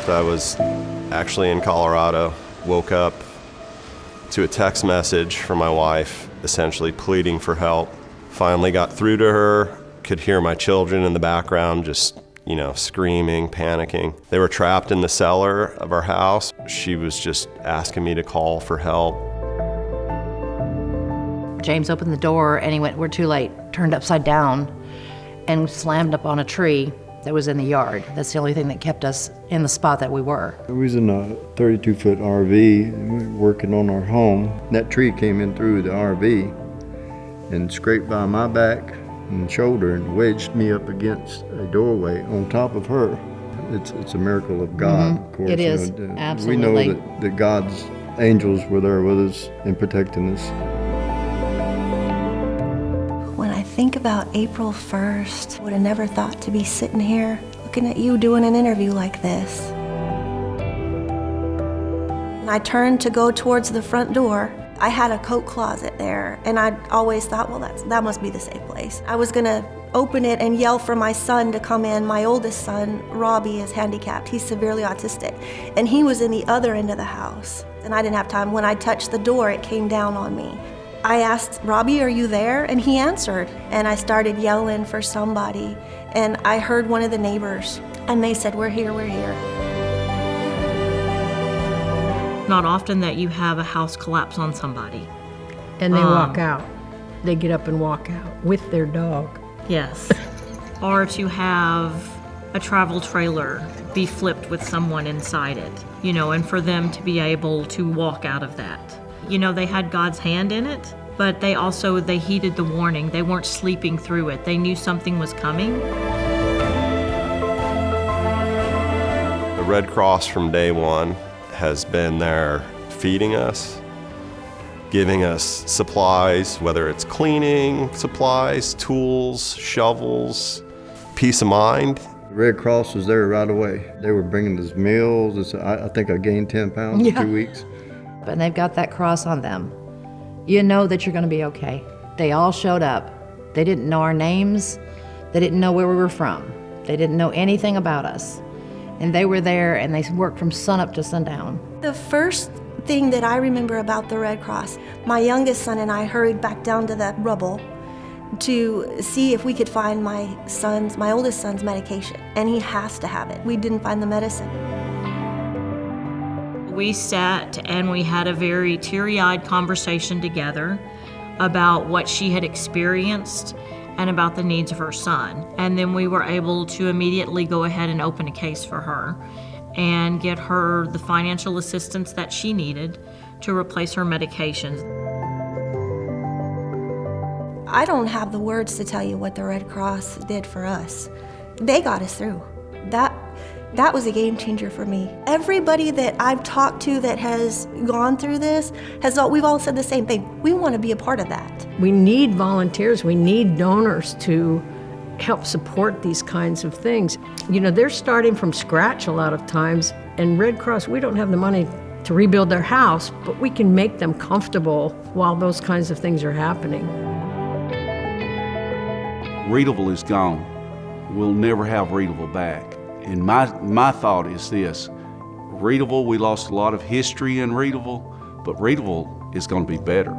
first, I was actually in Colorado. Woke up to a text message from my wife, essentially pleading for help. Finally got through to her, could hear my children in the background just, screaming, panicking. They were trapped in the cellar of our house. She was just asking me to call for help. James opened the door and he went, "We're too late," turned upside down and slammed up on a tree that was in the yard. That's the only thing that kept us in the spot that we were. We was in a 32-foot RV and we were working on our home. That tree came in through the RV and scraped by my back and shoulder and wedged me up against a doorway on top of her. It's a miracle of God, of course. It is, absolutely. We know that God's angels were there with us and protecting us. When I think about April 1st, I would have never thought to be sitting here looking at you doing an interview like this. And I turned to go towards the front door. I had a coat closet there, and I always thought, well, that must be the safe place. I was gonna open it and yell for my son to come in. My oldest son, Robbie, is handicapped. He's severely autistic, and he was in the other end of the house, and I didn't have time. When I touched the door, it came down on me. I asked, "Robbie, are you there?" And he answered, and I started yelling for somebody, and I heard one of the neighbors, and they said, "We're here, we're here." Not often that you have a house collapse on somebody. And they walk out. They get up and walk out with their dog. Yes. Or to have a travel trailer be flipped with someone inside it, and for them to be able to walk out of that. They had God's hand in it, but they heeded the warning. They weren't sleeping through it. They knew something was coming. The Red Cross from day one has been there feeding us, giving us supplies, whether it's cleaning supplies, tools, shovels, peace of mind. The Red Cross was there right away. They were bringing us meals. I think I gained 10 pounds in 2 weeks. And they've got that cross on them. You know that you're gonna be okay. They all showed up. They didn't know our names. They didn't know where we were from. They didn't know anything about us. And they were there and they worked from sunup to sundown. The first thing that I remember about the Red Cross, my youngest son and I hurried back down to the rubble to see if we could find my oldest son's medication, and he has to have it. We didn't find the medicine. We sat and we had a very teary-eyed conversation together about what she had experienced and about the needs of her son. And then we were able to immediately go ahead and open a case for her and get her the financial assistance that she needed to replace her medications. I don't have the words to tell you what the Red Cross did for us. They got us through. That was a game changer for me. Everybody that I've talked to that has gone through this, we've all said the same thing. We want to be a part of that. We need volunteers, we need donors to help support these kinds of things. They're starting from scratch a lot of times, and Red Cross, we don't have the money to rebuild their house, but we can make them comfortable while those kinds of things are happening. Readyville is gone. We'll never have Readyville back. And my thought is this: Readyville, we lost a lot of history in Readyville, but Readyville is going to be better.